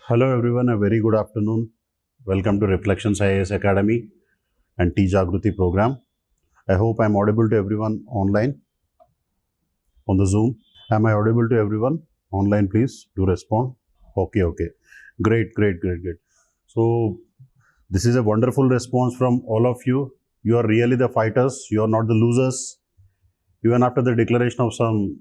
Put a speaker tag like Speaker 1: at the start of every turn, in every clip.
Speaker 1: Hello everyone, a very good afternoon. Welcome to Reflections IAS Academy and T Jagruti program. I hope I'm audible to everyone online on the Zoom. Am I audible to everyone online? Please do respond. Okay. Great. So this is a wonderful response from all of you. You are really the fighters. You are not the losers. Even after the declaration of some,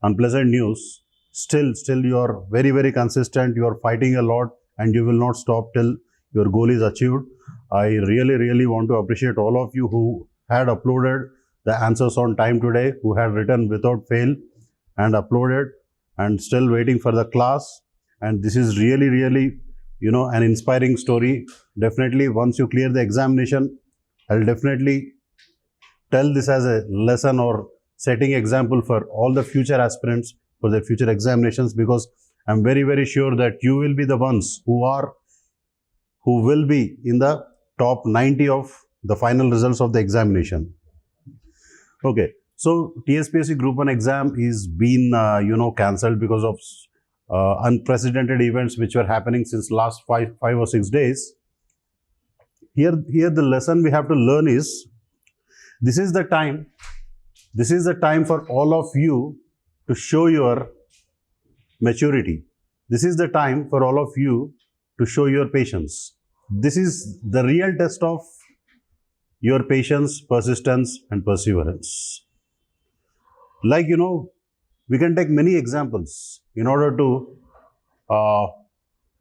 Speaker 1: unpleasant news, still you are very consistent. You are fighting a lot and you will not stop till your goal is achieved. I really want to appreciate all of you who had uploaded the answers on time today, who had written without fail and uploaded and still waiting for the class. And this is really an inspiring story. Definitely once you clear the examination, I'll definitely tell this as a lesson or setting example for all the future aspirants for their future examinations, because I'm very sure that you will be the ones who will be in the top 90 of the final results of the examination. Okay, so TSPSC Group 1 exam is been cancelled because of unprecedented events which were happening since last five or 6 days. Here the lesson we have to learn is, this is the time for all of you to show your maturity. This is the time for all of you to show your patience. This is the real test of your patience, persistence and perseverance. Like, we can take many examples in order to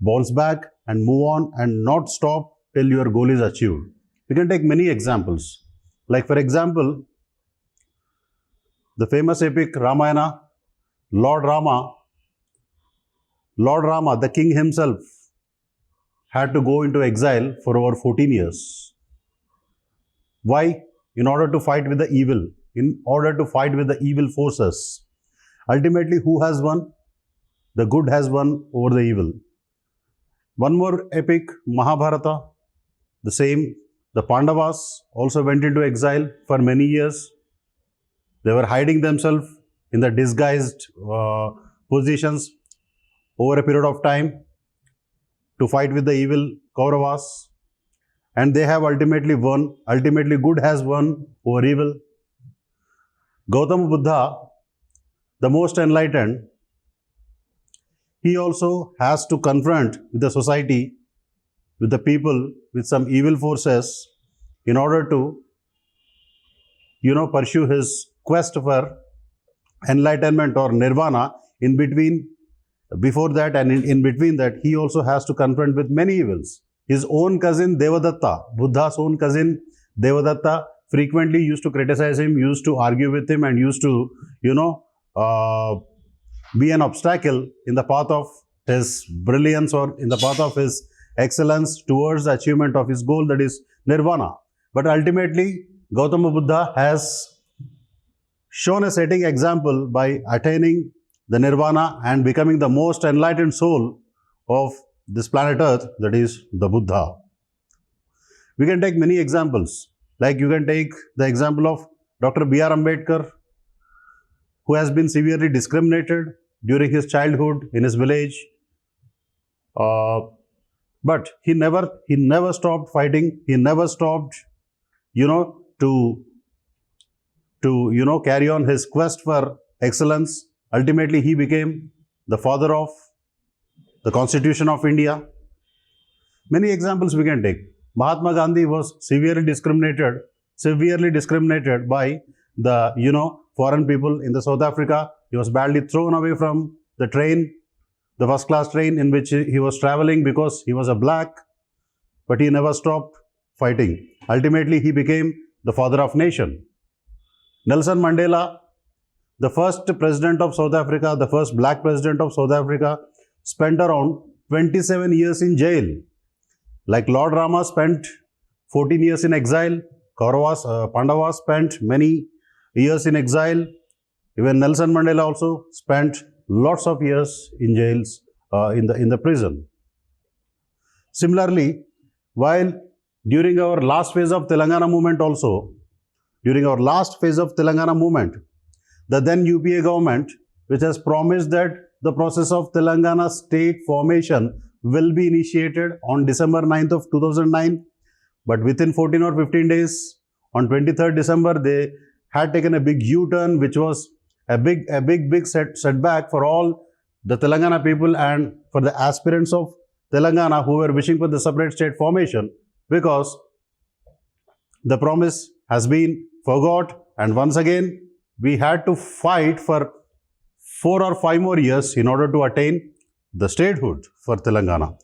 Speaker 1: bounce back and move on and not stop till your goal is achieved. We can take many examples. Like, for example, the famous epic Ramayana, Lord Rama, the king himself, had to go into exile for over 14 years. Why? In order to fight with the evil, in order to fight with the evil forces. Ultimately, who has won? The good has won over the evil. One more epic, Mahabharata, the same. The Pandavas also went into exile for many years. They were hiding themselves in the disguised positions over a period of time to fight with the evil Kauravas. And they have ultimately won. Ultimately, good has won over evil. Gautama Buddha, the most enlightened, he also has to confront with the society, with the people, with some evil forces in order to, pursue his quest for enlightenment or nirvana. In between, before that and in between that, he also has to confront with many evils. His own cousin Devadatta, Buddha's own cousin Devadatta, frequently used to criticize him, used to argue with him and used to, be an obstacle in the path of his brilliance or in the path of his excellence towards the achievement of his goal, that is nirvana. But ultimately, Gautama Buddha has shown a setting example by attaining the nirvana and becoming the most enlightened soul of this planet Earth, that is the Buddha. We can take many examples. Like, you can take the example of Dr.B.R.Ambedkar, who has been severely discriminated during his childhood in his village. But he never stopped fighting. He never stopped, to carry on his quest for excellence. Ultimately, he became the father of the Constitution of India. Many examples we can take. Mahatma Gandhi was severely discriminated by the, foreign people in the South Africa. He was badly thrown away from the train, the first class train in which he was traveling, because he was a black, but he never stopped fighting. Ultimately, he became the father of nation. Nelson Mandela, the first president of South Africa, the first black president of South Africa, spent around 27 years in jail. Like Lord Rama spent 14 years in exile, Pandavas spent many years in exile. Even Nelson Mandela also spent lots of years in jails, in the prison. Similarly, while during our last phase of Telangana movement also, the then UPA government, which has promised that the process of Telangana state formation will be initiated on December 9th of 2009. But within 14 or 15 days, on 23rd December, they had taken a big U-turn, which was a big setback for all the Telangana people and for the aspirants of Telangana who were wishing for the separate state formation, because the promise has been forgot, and once again we had to fight for 4 or 5 more years in order to attain the statehood for Telangana.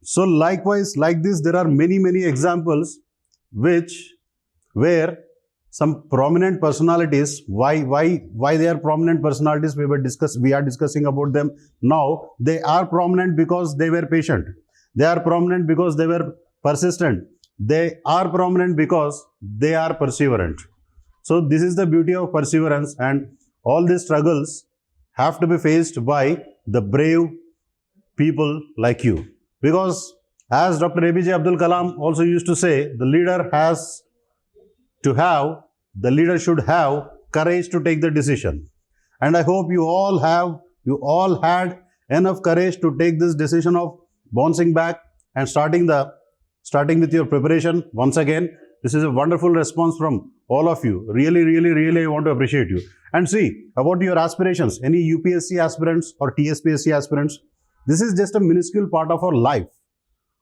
Speaker 1: So likewise, like this, there are many examples where some prominent personalities, why they are prominent personalities, we are discussing about them now. They are prominent because they were patient. They are prominent because they were persistent. They are prominent because they are perseverant. So this is the beauty of perseverance, and all these struggles have to be faced by the brave people like you. Because as Dr. APJ Abdul Kalam also used to say, the leader should have courage to take the decision. And I hope you all had enough courage to take this decision of bouncing back and starting with your preparation once again. This is a wonderful response from all of you. Really, I want to appreciate you. And see, about your aspirations, any UPSC aspirants or TSPSC aspirants, this is just a minuscule part of our lives,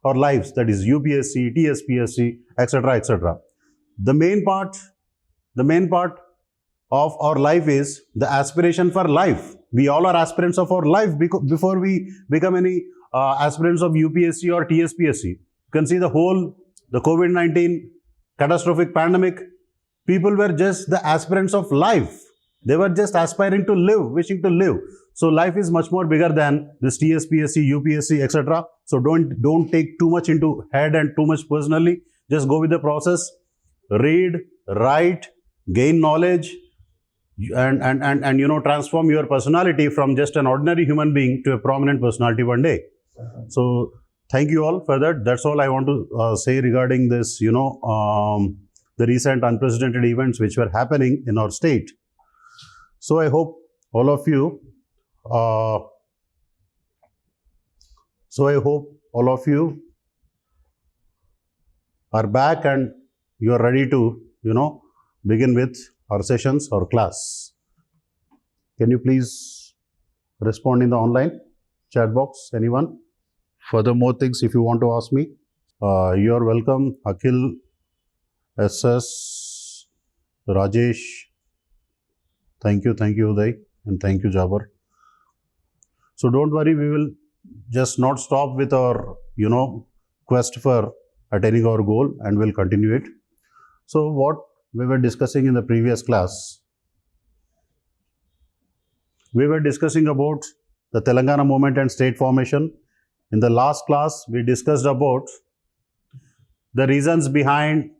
Speaker 1: that is UPSC, TSPSC, etc. The main part of our life is the aspiration for life. We all are aspirants of our life before we become any aspirants of UPSC or TSPSC. You can see the COVID-19 catastrophic pandemic. People were just the aspirants of life. They were just aspiring to live, wishing to live. So life is much more bigger than this TSPSC, UPSC, etc. So don't take too much into head and too much personally. Just go with the process. Read, write, gain knowledge, and transform your personality from just an ordinary human being to a prominent personality one day. So thank you all for that. That's all I want to say regarding this, the recent unprecedented events which were happening in our state. So I hope all of you are back and you are ready to, begin with our sessions or class. Can you please respond in the online chat box, anyone? Further more things if you want to ask me. You are welcome, Akhil, SS, Rajesh. Thank you, Uday, and thank you, Jabbar. So don't worry, we will just not stop with our, quest for attaining our goal, and we'll continue it. So what we were discussing in the previous class, we were discussing about the Telangana movement and state formation. In the last class, we discussed about the reasons behind,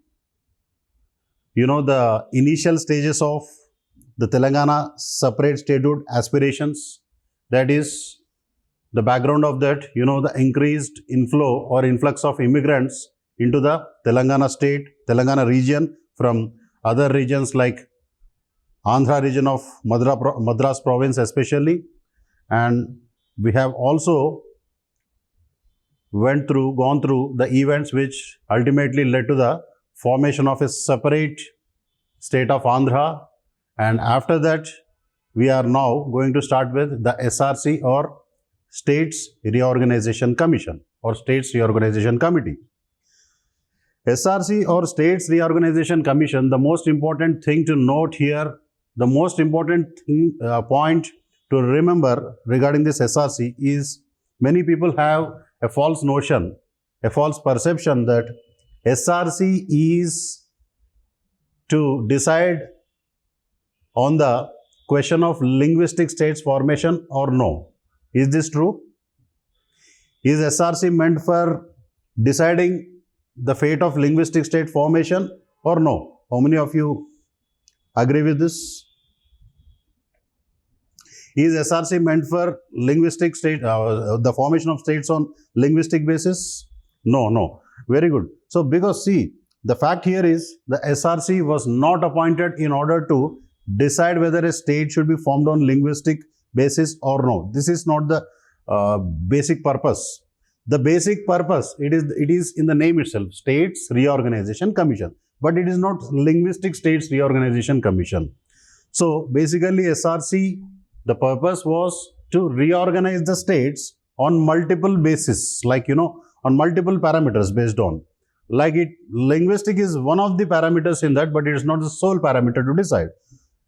Speaker 1: the initial stages of the Telangana separate statehood aspirations. That is, the background of that, the increased inflow or influx of immigrants into the Telangana state, Telangana region from other regions like Andhra region of Madras province especially. And we have also gone through the events which ultimately led to the formation of a separate state of Andhra. And after that, we are now going to start with the SRC or States Reorganization Commission or States Reorganization Committee. SRC or States Reorganization Commission, the most important thing to note here, the most important point to remember regarding this SRC is many people have a false notion, a false perception that SRC is to decide on the question of linguistic states formation or no. Is this true? Is SRC meant for deciding the fate of linguistic state formation or no? How many of you agree with this? Is SRC meant for linguistic state, the formation of states on linguistic basis? No. Very good. So, because see, the fact here is the SRC was not appointed in order to decide whether a state should be formed on linguistic basis or no. This is not the basic purpose. The basic purpose, it is in the name itself, States Reorganization Commission, but it is not Linguistic States Reorganization Commission. So basically SRC, the purpose was to reorganize the states on multiple basis, like on multiple parameters based on, like linguistic is one of the parameters in that, but it is not the sole parameter to decide.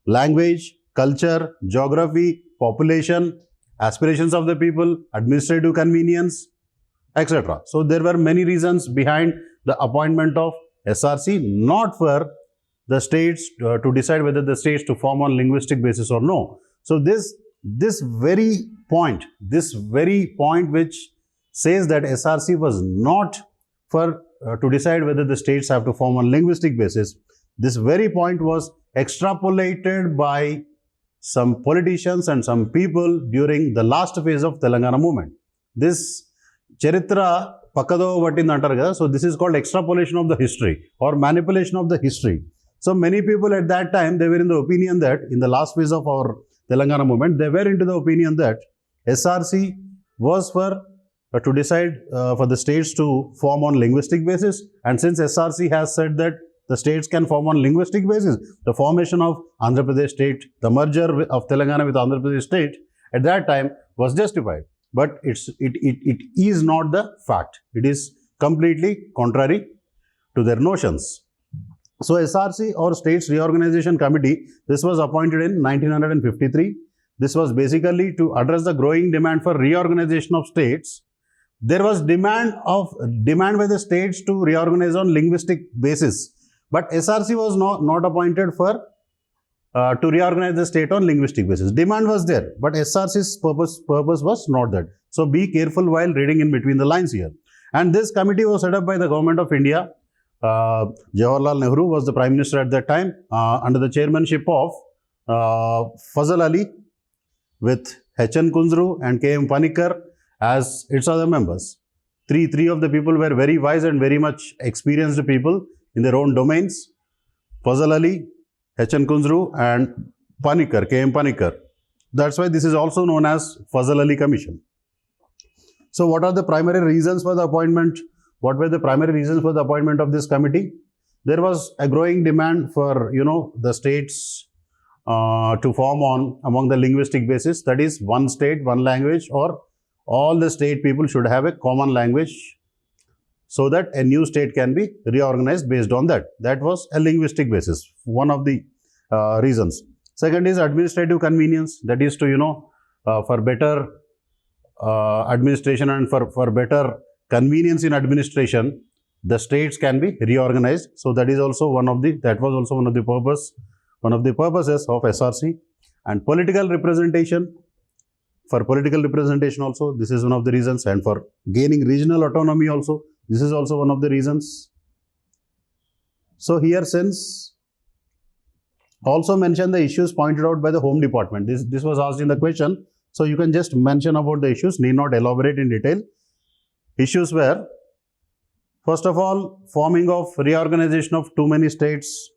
Speaker 1: Language, culture, geography, population, aspirations of the people, administrative convenience, etc. So there were many reasons behind the appointment of SRC, not for the states to decide whether the states to form on linguistic basis or no. So this very point which says that SRC was not for to decide whether the states have to form on linguistic basis, this very point was extrapolated by some politicians and some people during the last phase of Telangana movement. This Charitra Pakado Vatin antar kada. So this is called extrapolation of the history or manipulation of the history. So many people at that time, they were in the opinion that in the last phase of our Telangana movement, they were into the opinion that SRC was for to decide for the states to form on linguistic basis, and since SRC has said that the states can form on linguistic basis, the formation of Andhra Pradesh state, the merger of Telangana with Andhra Pradesh state at that time was justified. But it is not the fact. It is completely contrary to their notions. So SRC or States Reorganization Committee, this was appointed in 1953. This was basically to address the growing demand for reorganization of states. There was demand by the states to reorganize on linguistic basis, but SRC was not appointed for to reorganize the state on linguistic basis. Demand was there, but SRC's purpose was not that. So be careful while reading in between the lines here. And this committee was set up by the government of India. Jawaharlal Nehru was the Prime Minister at that time, under the chairmanship of Fazal Ali, with H.N. Kunzru and K.M. Panikkar as its other members. Three of the people were very wise and very much experienced people in their own domains. Fazal Ali, H.N. Kunzru and Panikkar, K.M. Panikkar. That's why this is also known as Fazal Ali Commission. So what are the primary reasons for the appointment? What were the primary reasons for the appointment of this committee? There was a growing demand for, the states to form on among the linguistic basis, that is one state, one language, or all the state people should have a common language so that a new state can be reorganized based on that. That was a linguistic basis, one of the reasons. Second is administrative convenience, that is to, for better administration and for better convenience in administration, the states can be reorganized. So that is also one of the purposes of SRC. And political representation, for political representation also, this is one of the reasons, and for gaining regional autonomy also, this is also one of the reasons. So here, since also mention the issues pointed out by the Home Department. This was asked in the question, so you can just mention about the issues, need not elaborate in detail. Issues were, first of all, forming of reorganization of too many states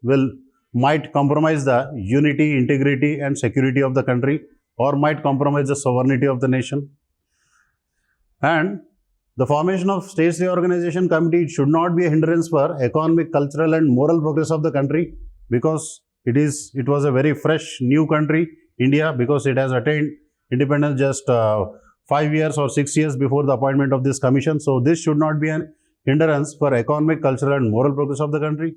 Speaker 1: might compromise the unity, integrity and security of the country, or might compromise the sovereignty of the nation. And the formation of States Reorganization Committee should not be a hindrance for economic, cultural and moral progress of the country, because it was a very fresh new country, India, because it has attained independence just 5 years or 6 years before the appointment of this commission. So this should not be an hindrance for economic, cultural and moral progress of the country.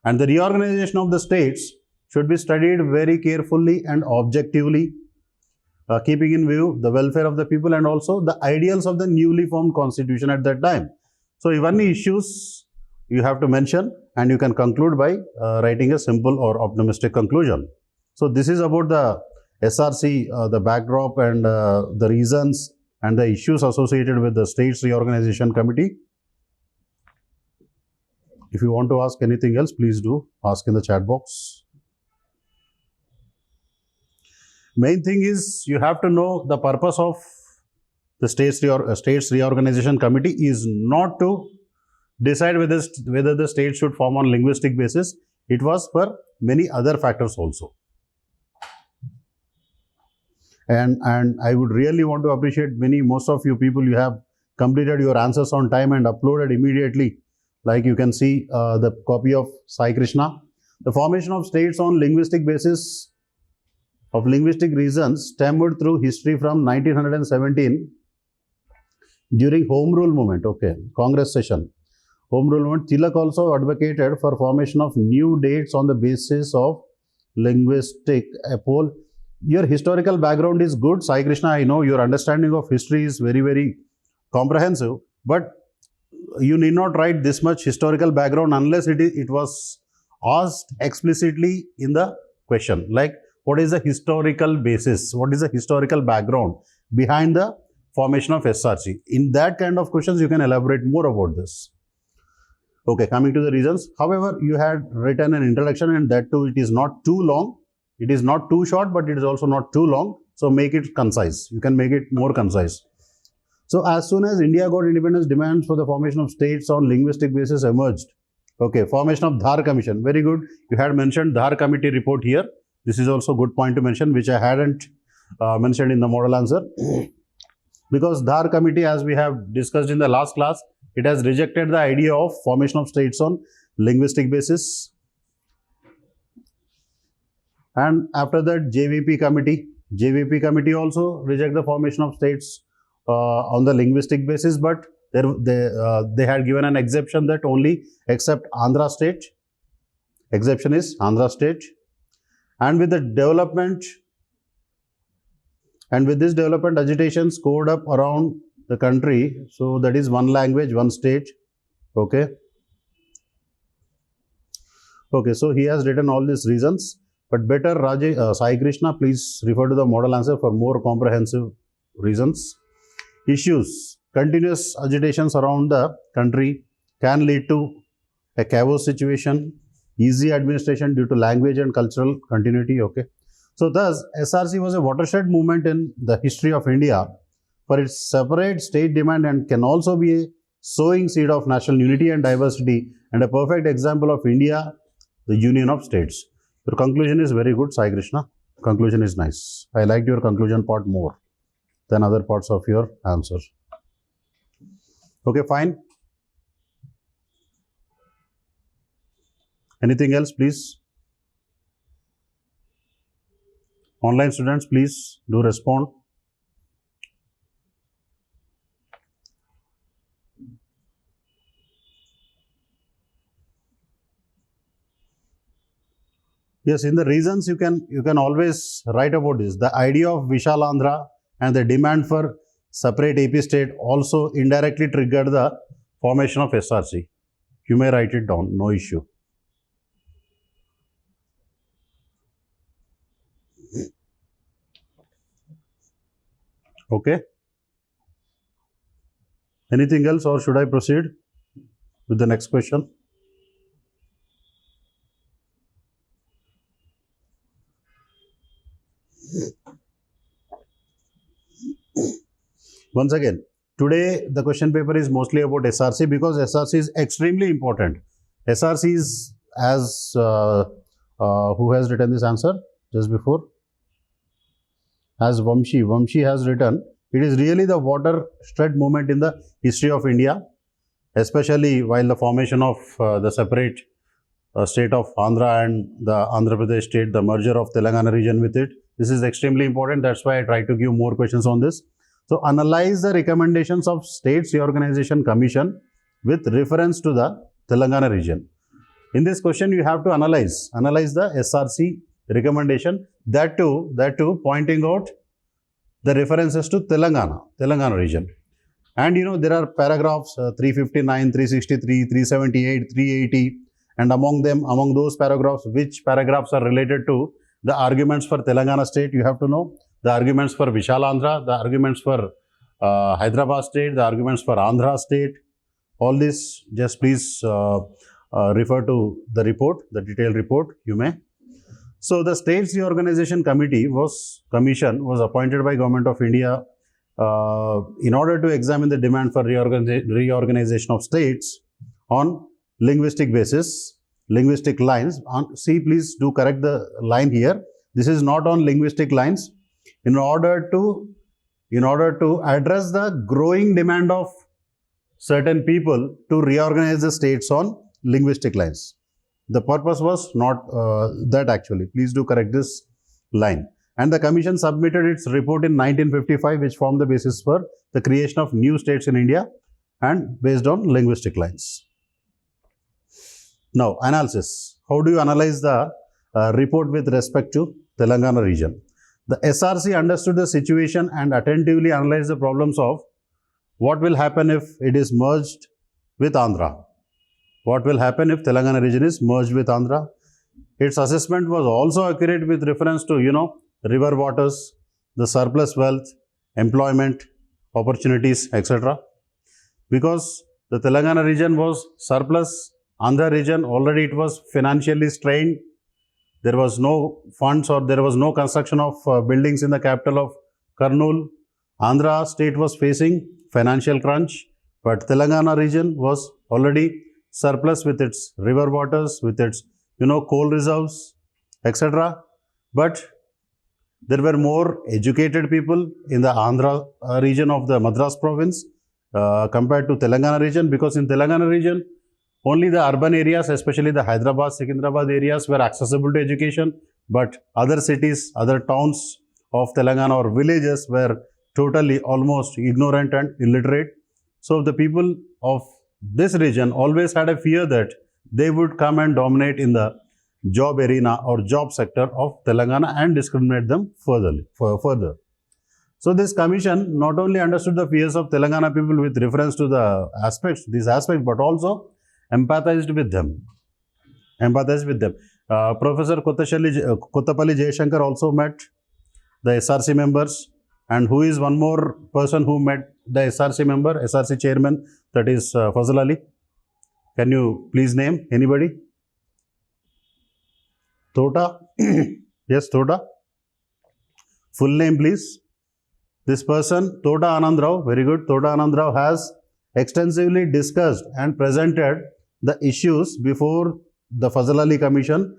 Speaker 1: And the reorganization of the states should be studied very carefully and objectively, keeping in view the welfare of the people and also the ideals of the newly formed constitution at that time. So even issues you have to mention, and you can conclude by writing a simple or optimistic conclusion. So this is about the SRC, the backdrop and the reasons and the issues associated with the States Reorganization Committee. If you want to ask anything else, please do ask in the chat box. Main thing is, you have to know the purpose of the States Reorganization Committee is not to decide whether the state should form on linguistic basis. It was for many other factors also. And I would really want to appreciate most of you people, you have completed your answers on time and uploaded immediately. Like you can see the copy of Sai Krishna. The formation of states on linguistic basis of linguistic reasons stemmed through history from 1917 during Home Rule movement, okay, Congress session. Home Rule movement, Tilak also advocated for formation of new dates on the basis of linguistic poll. Your historical background is good, Sai Krishna. I know your understanding of history is very, very comprehensive, but you need not write this much historical background unless it was asked explicitly in the question. Like, what is the historical basis? What is the historical background behind the formation of SRC? In that kind of questions, you can elaborate more about this. Okay, coming to the reasons. However, you had written an introduction, and that too, it is not too long. It is not too short, but it is also not too long. So make it concise. You can make it more concise. So as soon as India got independence, demands for the formation of states on linguistic basis emerged. Okay, formation of Dhar Commission. Very good. You had mentioned Dhar Committee report here. This is also a good point to mention, which I hadn't mentioned in the model answer. Because Dhar Committee, as we have discussed in the last class, it has rejected the idea of formation of states on linguistic basis. And after that, JVP Committee also reject the formation of states on the linguistic basis, but they had given an exception that only except Andhra state. Exception is Andhra state. And with the development, and with this development, agitation scored up around the country. So that is one language, one state. Okay. Okay, so he has written all these reasons. But better, Sai Krishna, please refer to the model answer for more comprehensive reasons. Issues. Continuous agitations around the country can lead to a chaos situation, easy administration due to language and cultural continuity. Okay. So thus, SRC was a watershed movement in the history of India for its separate state demand, and can also be a sowing seed of national unity and diversity, and a perfect example of India, the union of states. Your conclusion is very good, Sai Krishna. Conclusion is nice. I liked your conclusion part more than other parts of your answer. Okay, fine. Anything else, please? Online students, please do respond. Yes, in the reasons you can always write about this. The idea of Vishalandhra and the demand for separate AP state also indirectly triggered the formation of SRC. You may write it down, no issue. Okay. Anything else, or should I proceed with the next question? Once again, today the question paper is mostly about SRC, because SRC is extremely important. SRC is, as who has written this answer just before? As Vamshi has written, it is really the watershed movement in the history of India, especially while the formation of the separate state of Andhra and the Andhra Pradesh state, the merger of Telangana region with it. This is extremely important. That's why I try to give more questions on this. So, analyze the recommendations of States Reorganization Commission with reference to the Telangana region. In this question, you have to analyze the SRC recommendation, that too pointing out the references to Telangana region. And you know, there are paragraphs 359, 363, 378, 380, and among those paragraphs, which paragraphs are related to the arguments for Telangana state, you have to know. The arguments for Vishalandhra, the arguments for Hyderabad state, the arguments for Andhra state. All this, just please refer to the report, the detailed report, you may. So, the States Reorganization Commission was appointed by Government of India in order to examine the demand for reorganization of states on linguistic basis, linguistic lines. See, please do correct the line here. This is not on linguistic lines. in order to address the growing demand of certain people to reorganize the states on linguistic lines. The purpose was not that actually. Please do correct this line. And the commission submitted its report in 1955, which formed the basis for the creation of new states in India and based on linguistic lines. Now, analysis. How do you analyze the report with respect to Telangana region? The SRC understood the situation and attentively analyzed the problems of what will happen if it is merged with Andhra. What will happen if Telangana region is merged with Andhra? Its assessment was also accurate with reference to, river waters, the surplus wealth, employment, opportunities, etc. Because the Telangana region was surplus, Andhra region already it was financially strained. There was no funds or there was no construction of buildings in the capital of Kurnool. Andhra state was facing financial crunch, but Telangana region was already surplus with its river waters, with its coal reserves, etc. But there were more educated people in the Andhra region of the Madras province compared to Telangana region, because in Telangana region only the urban areas, especially the Hyderabad, Secunderabad areas were accessible to education, but other cities, other towns of Telangana or villages were totally almost ignorant and illiterate. So the people of this region always had a fear that they would come and dominate in the job arena or job sector of Telangana and discriminate them further. So this commission not only understood the fears of Telangana people with reference to these aspects, but also empathized with them. Professor Kottapalli Jayashankar also met the SRC members, and who is one more person who met the SRC chairman, that is Fazal Ali. Can you please name anybody? Tota? Yes, Tota. Full name, please. This person, Tota Anand Rao, very good. Tota Anand Rao has extensively discussed and presented the issues before the Fazal Ali Commission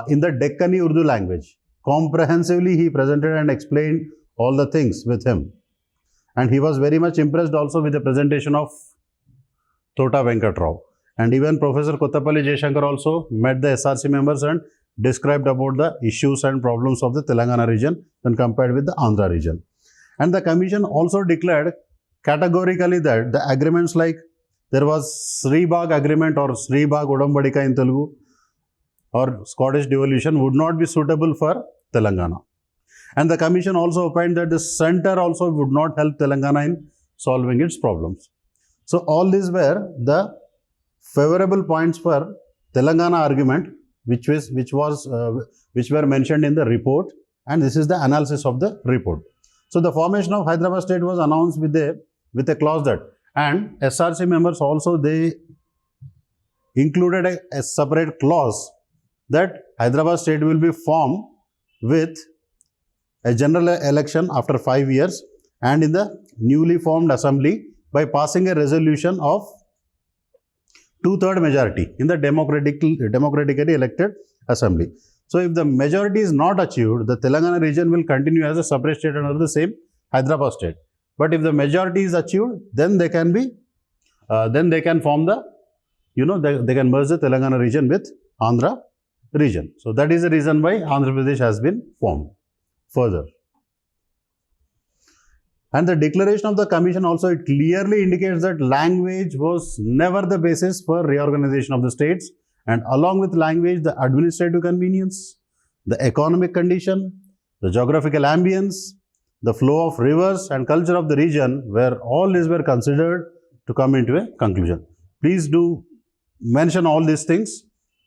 Speaker 1: in the Deccani Urdu language. Comprehensively, he presented and explained all the things with him. And he was very much impressed also with the presentation of Tota Venkat Rao. And even Professor Kottapalli Jayashankar also met the SRC members and described about the issues and problems of the Telangana region when compared with the Andhra region. And the commission also declared categorically that the agreements like there was Sri Bag agreement or Sri Bag Udambadika in Telugu or Scottish devolution would not be suitable for Telangana. And the commission also opined that the center also would not help Telangana in solving its problems. So all these were the favorable points for Telangana argument, which were mentioned in the report, and this is the analysis of the report. So the formation of Hyderabad state was announced with a clause that, and SRC members also they included a separate clause that Hyderabad state will be formed with a general election after 5 years and in the newly formed assembly by passing a resolution of 2/3 majority in the democratically elected assembly. So if the majority is not achieved, the Telangana region will continue as a separate state under the same Hyderabad state. But if the majority is achieved, then they can form the, they can merge the Telangana region with Andhra region. So that is the reason why Andhra Pradesh has been formed further. And the declaration of the commission also, it clearly indicates that language was never the basis for reorganization of the states, and along with language, the administrative convenience, the economic condition, the geographical ambience, the flow of rivers and culture of the region, where all these were considered to come into a conclusion. Please do mention all these things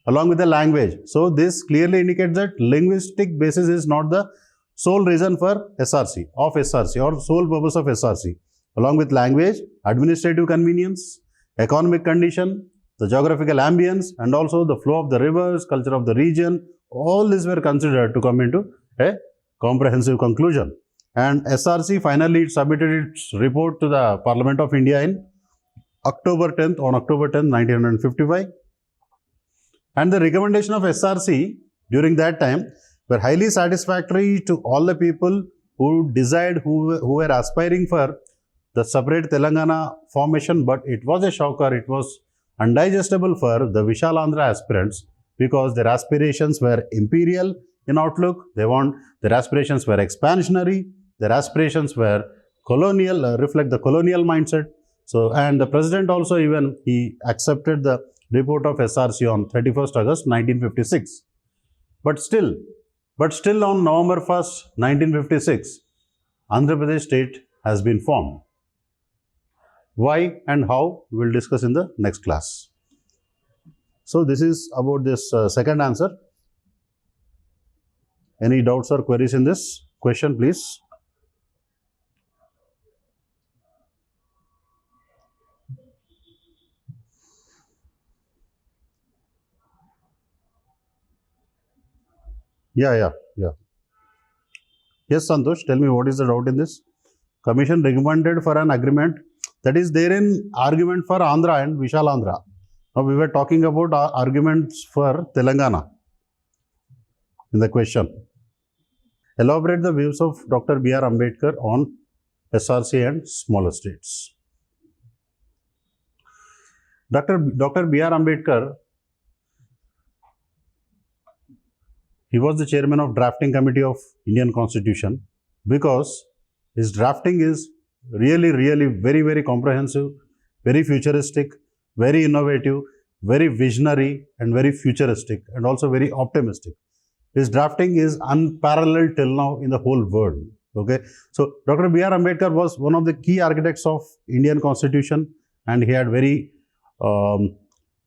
Speaker 1: along with the language. So this clearly indicates that linguistic basis is not the sole reason for SRC or sole purpose of SRC. Along with language, administrative convenience, economic condition, the geographical ambience, and also the flow of the rivers, culture of the region, all these were considered to come into a comprehensive conclusion. And SRC finally submitted its report to the Parliament of India on October 10th, 1955. And the recommendation of SRC during that time were highly satisfactory to all the people who desired, who were aspiring for the separate Telangana formation, but it was a shocker, it was undigestible for the Vishalandhra aspirants because their aspirations were imperial in outlook, their aspirations were expansionary, their aspirations were colonial, reflect the colonial mindset. So, and the president also even, he accepted the report of SRC on 31st August 1956. But still on November 1st, 1956, Andhra Pradesh state has been formed. Why and how we will discuss in the next class. So this is about this second answer. Any doubts or queries in this question, please? Yeah. Yes, Santosh, tell me what is the doubt in this? Commission recommended for an agreement, that is there in argument for Andhra and Vishalandhra. Now we were talking about arguments for Telangana in the question. Elaborate the views of Dr. B.R. Ambedkar on SRC and smaller states. Dr. B.R. Ambedkar, he was the chairman of drafting committee of Indian Constitution because his drafting is really very comprehensive, very futuristic, very innovative, very visionary and very futuristic and also very optimistic. His drafting is unparalleled till now in the whole world. Okay, so Dr. B.R. Ambedkar was one of the key architects of Indian Constitution and he had very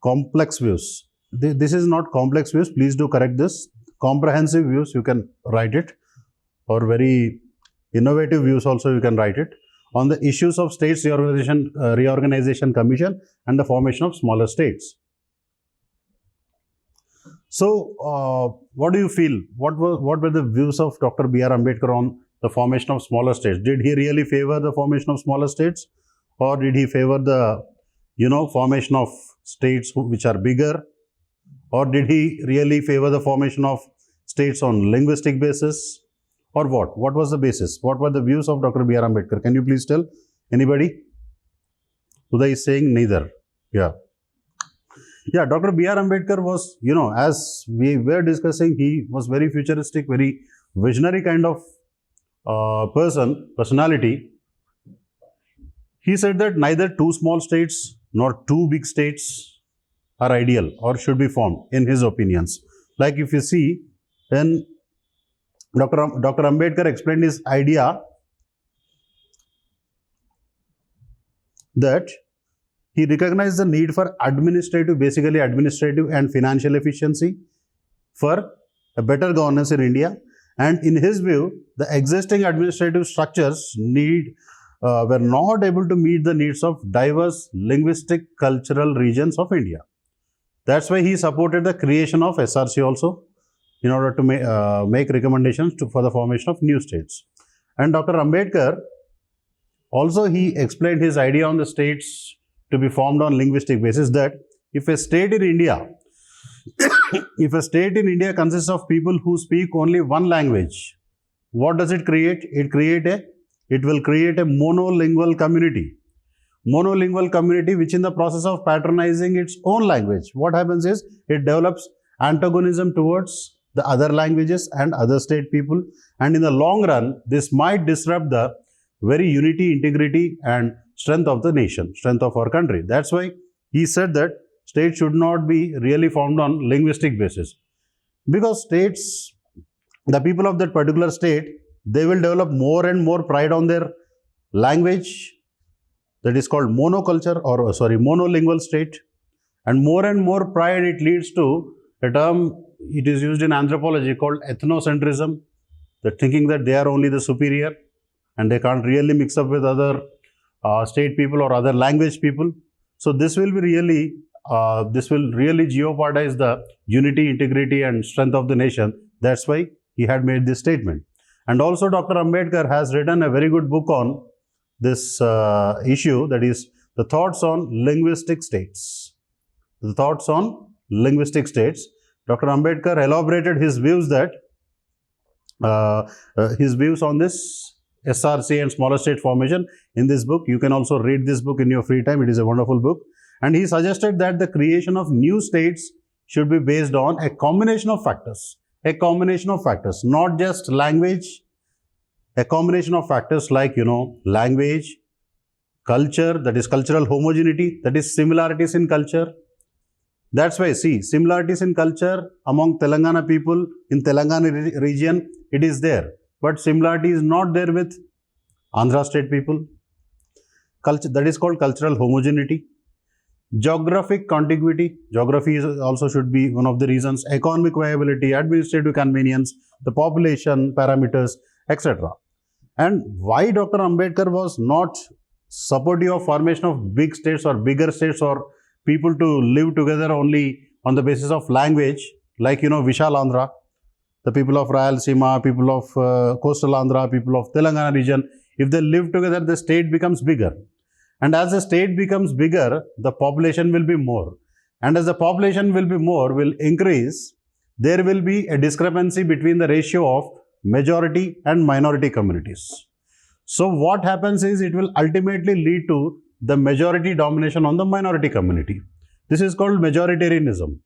Speaker 1: complex views. This is not complex views, please do correct this. Comprehensive views, you can write it, or very innovative views also you can write it, on the issues of states reorganization commission and the formation of smaller states. So, what do you feel? What were the views of Dr. B.R. Ambedkar on the formation of smaller states? Did he really favor the formation of smaller states, or did he favor the formation of states which are bigger, or did he really favor the formation of states on linguistic basis, or what? What was the basis? What were the views of Dr. B.R. Ambedkar? Can you please tell? Anybody? Uday is saying neither. Yeah, Dr. B.R. Ambedkar was, as we were discussing, he was very futuristic, very visionary kind of personality. He said that neither two small states nor two big states are ideal or should be formed, in his opinions. Like if you see, when Dr. Ambedkar explained his idea that he recognized the need for basically administrative and financial efficiency for a better governance in India. And in his view, the existing administrative structures were not able to meet the needs of diverse linguistic cultural regions of India. That's why he supported the creation of SRC also in order to make recommendations for the formation of new states. And Dr. Ambedkar also, he explained his idea on the states to be formed on linguistic basis, that if a state in India consists of people who speak only one language, what does it create? It will create a monolingual community. Monolingual community which in the process of patronizing its own language, what happens is it develops antagonism towards the other languages and other state people, and in the long run this might disrupt the very unity, integrity and strength of the nation, strength of our country. That's why he said that states should not be really formed on linguistic basis, because states, the people of that particular state, they will develop more and more pride on their language. That is called monoculture, or monolingual state, and more pride it leads to a term, it is used in anthropology called ethnocentrism, that thinking that they are only the superior and they can't really mix up with other state people or other language people. So this will really jeopardize the unity, integrity and strength of the nation. That's why he had made this statement. And also Dr. Ambedkar has written a very good book on this issue, that is the thoughts on linguistic states. The thoughts on linguistic states. Dr. Ambedkar elaborated his views that his views on this SRC and smaller state formation in this book. You can also read this book in your free time. It is a wonderful book. And he suggested that the creation of new states should be based on a combination of factors. A combination of factors, not just language, a combination of factors like, language, culture, that is cultural homogeneity, that is similarities in culture. That's why, see, similarities in culture among Telangana people in Telangana region, it is there. But similarity is not there with Andhra state people. Culture, that is called cultural homogeneity. Geographic contiguity, geography is also should be one of the reasons. Economic viability, administrative convenience, the population parameters, etc. And why Dr. Ambedkar was not supportive of formation of big states or bigger states or people to live together only on the basis of language, like, Vishal Andhra, the people of Rayalaseema, people of coastal Andhra, people of Telangana region, if they live together, the state becomes bigger. And as the state becomes bigger, the population will be more. And as the population will be more, will increase, there will be a discrepancy between the ratio of majority and minority communities. So what happens is it will ultimately lead to the majority domination on the minority community. This is called majoritarianism.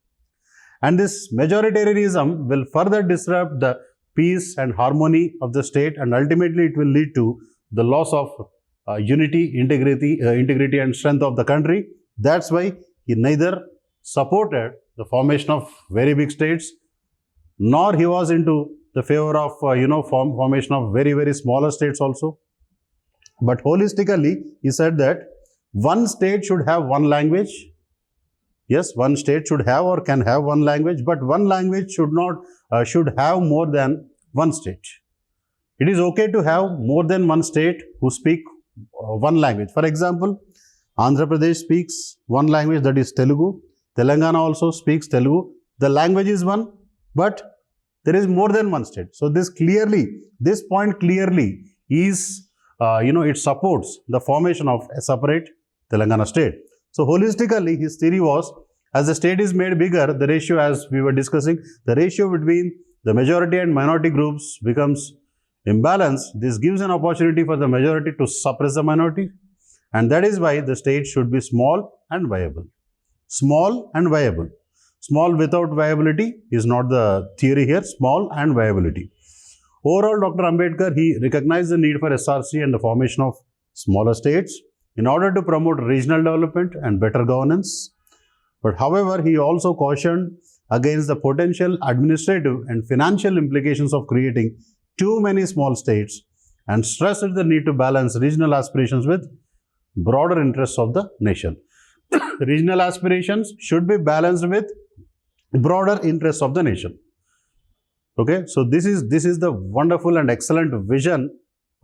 Speaker 1: And this majoritarianism will further disrupt the peace and harmony of the state, and ultimately it will lead to the loss of unity, integrity and strength of the country. That's why he neither supported the formation of very big states, nor he was into the favor of, formation of very, very smaller states also. But holistically, he said that one state should have one language. Yes, one state should have or can have one language, but one language should have more than one state. It is okay to have more than one state who speak one language. For example, Andhra Pradesh speaks one language, that is Telugu. Telangana also speaks Telugu. The language is one, but there is more than one state. So this point clearly is, it supports the formation of a separate Telangana state. So holistically, his theory was, as the state is made bigger, the ratio, as we were discussing, the ratio between the majority and minority groups becomes imbalanced. This gives an opportunity for the majority to suppress the minority, and that is why the state should be small and viable. Small and viable. Small without viability is not the theory here. Small and viability. Overall, Dr. Ambedkar, he recognized the need for SRC and the formation of smaller states in order to promote regional development and better governance. But however, he also cautioned against the potential administrative and financial implications of creating too many small states, and stressed the need to balance regional aspirations with broader interests of the nation. Regional aspirations should be balanced with broader interests of the nation. Okay, so this is the wonderful and excellent vision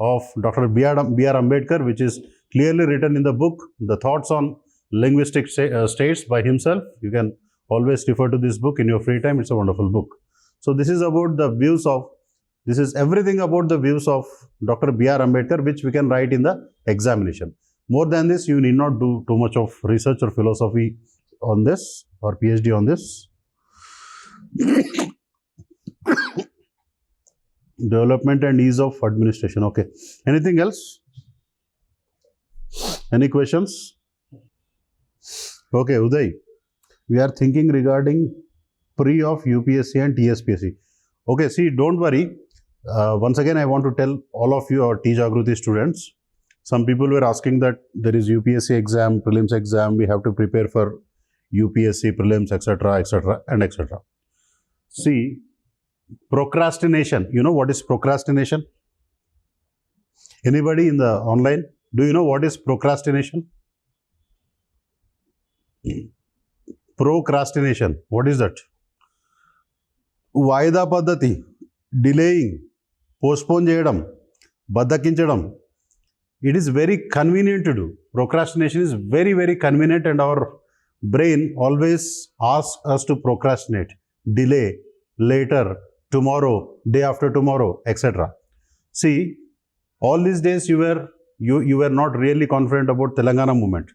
Speaker 1: of Dr. B.R. Ambedkar, which is clearly written in the book, The Thoughts on Linguistic States by himself. You can always refer to this book in your free time. It's a wonderful book. So this is everything about the views of Dr. B.R. Ambedkar, which we can write in the examination. More than this, you need not do too much of research or philosophy on this or PhD on this. Development and ease of administration. Okay. Anything else? Any questions? Okay, Uday. We are thinking regarding pre of UPSC and TSPSC. Okay, see, don't worry. Once again, I want to tell all of you, our T-Jagruti students, some people were asking that there is UPSC exam, prelims exam, we have to prepare for UPSC prelims, etc., etc., and etc. See, procrastination. You know what is procrastination? Anybody in the online? Do you know what is procrastination? Procrastination. What is that? Vaida paddhati, delaying, postpone cheyadam, badakinchadam. It is very convenient to do. Procrastination is very, very convenient, and our brain always asks us to procrastinate, delay, later, tomorrow, day after tomorrow, etc. See, all these days you were not really confident about Telangana movement,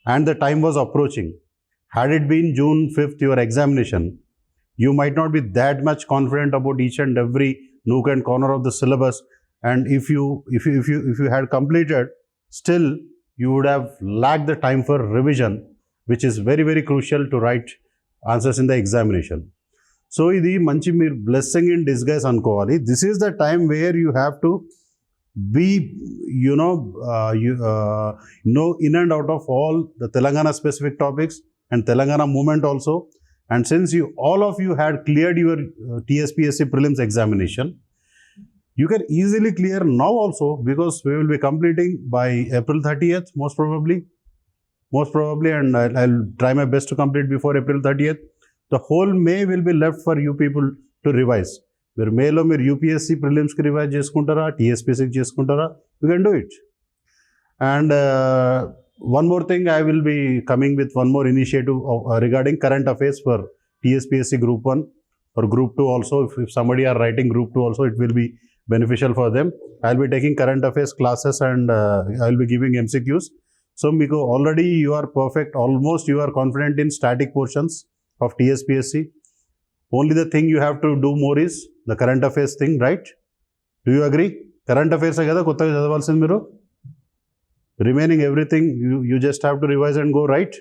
Speaker 1: and the time was approaching. Had it been June 5th, your examination, you might not be that much confident about each and every nook and corner of the syllabus, and if you had completed, still you would have lacked the time for revision, which is very, very crucial to write answers in the examination. So ఇది మంచి మీరు blessing in disguise అనుకోవాలి. This is the time where you have to be know in and out of all the Telangana specific topics and Telangana movement also. And since all of you had cleared your TSPSC prelims examination, you can easily clear now also, because we will be completing by April 30th most probably, and I'll try my best to complete before April 30th. The whole May will be left for you people to revise. మీరు మేలో మీరు UPSC ప్రిలిమ్స్కి revise చేసుకుంటారా, టీఎస్పీఎస్సీకి చేసుకుంటారా, you can do it. And one more thing, I will be coming with one more initiative regarding current affairs for TSPSC Group 1 or Group 2 also. If somebody are writing Group 2 also, it will be beneficial for them. I'll be taking current affairs classes, and I'll be giving MCQs. So Miko, already you are perfect, almost you are confident in static portions of TSPSC. Only the thing you have to do more is the current affairs thing, right? Do you agree? Current affairs kada kottaga chadavalsindi meeru. Remaining everything you just have to revise and go, right?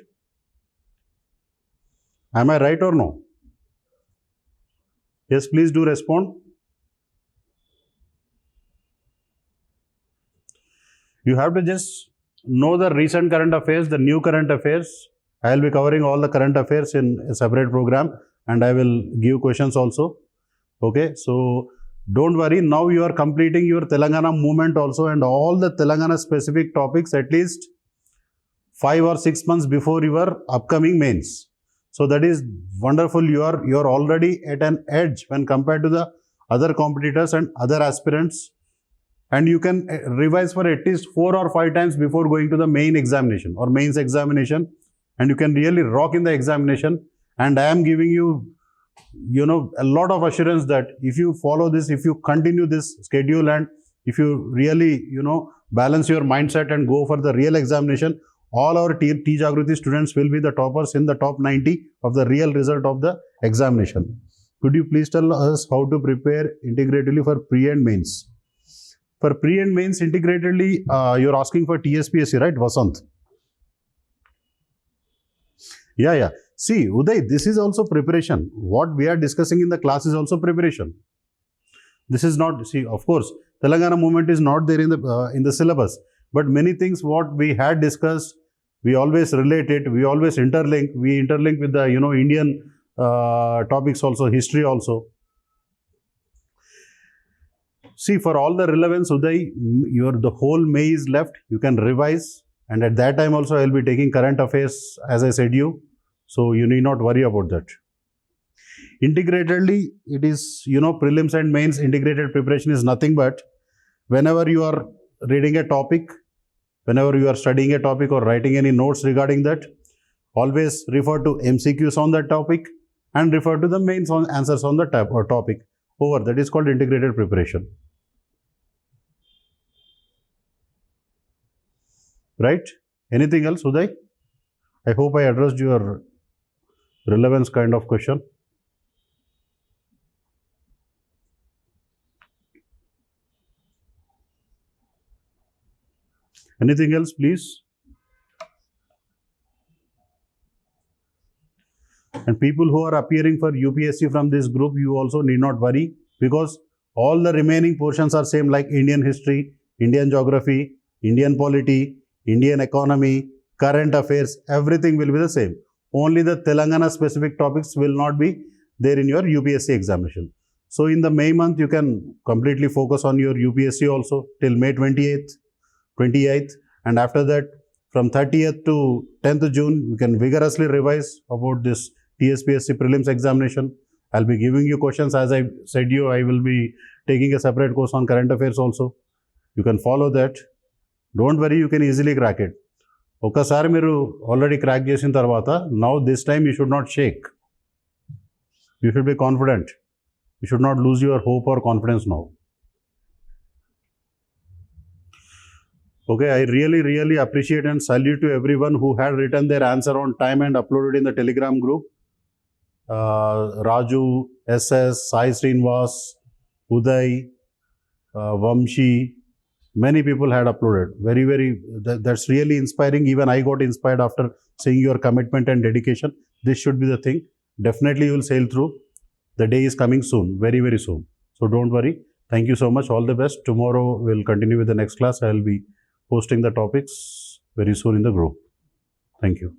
Speaker 1: Am I right or no? Yes, please do respond. You have to just know the recent current affairs, the new current affairs. I will be covering all the current affairs in a separate program, and I will give questions also. Okay, so don't worry. Now you are completing your Telangana movement also, and all the Telangana specific topics at least 5 or 6 months before your upcoming mains. So that is wonderful. You are already at an edge when compared to the other competitors and other aspirants, and you can revise for at least 4 or 5 times before going to the main examination or mains examination, and you can really rock in the examination. And I am giving you a lot of assurance that if you follow this, if you continue this schedule, and if you really balance your mindset and go for the real examination, all our T Jagruti students will be the toppers in the top 90 of the real result of the examination. Could you please tell us how to prepare integratedly for pre and mains? For pre and mains integratedly, you're asking for TSPSC, right, Vasant? Yeah. See, Uday, this is also preparation. What we are discussing in the class is also preparation. This is not, see, of course, Telangana movement is not there in the syllabus, but many things what we had discussed, we always relate it, we always interlink with the Indian topics also, history also. See, for all the relevance, Uday, the whole May is left. You can revise, and at that time also I will be taking current affairs, as I said you. So you need not worry about that. Integratedly, it is, prelims and mains integrated preparation is nothing but whenever you are reading a topic, whenever you are studying a topic or writing any notes regarding that, always refer to MCQs on that topic and refer to the mains answers on the topic. Over. That is called integrated preparation. Right? Anything else, Uday? I hope I addressed your relevance kind of question. Anything else, please? And people who are appearing for UPSC from this group, you also need not worry, because all the remaining portions are same, like Indian history, Indian geography, Indian polity, Indian economy, current affairs, everything will be the same. Only the Telangana specific topics will not be there in your UPSC examination. So in the May month, you can completely focus on your UPSC also till May 28th, and after that, from 30th to 10th June, you can vigorously revise about this TSPSC prelims examination. I'll be giving you questions. As I said you, I will be taking a separate course on current affairs also. You can follow that. Don't worry, you can easily crack it. ఒకసారి మీరు already crack చేసిన తర్వాత, now this time you should not shake. You should be confident. You should not lose your hope or confidence now. Okay, I really appreciate and salute to everyone who had written their answer on time and uploaded in the Telegram group. Raju, SS, Sai Srinivas, Uday, Vamshi, many people had uploaded. That's really inspiring. Even I got inspired after seeing your commitment and dedication. This should be the thing. Definitely you will sail through. The day is coming soon, very soon. So don't worry. Thank you so much. All the best. Tomorrow we'll continue with the next class. I will be posting the topics very soon in the group. Thank you.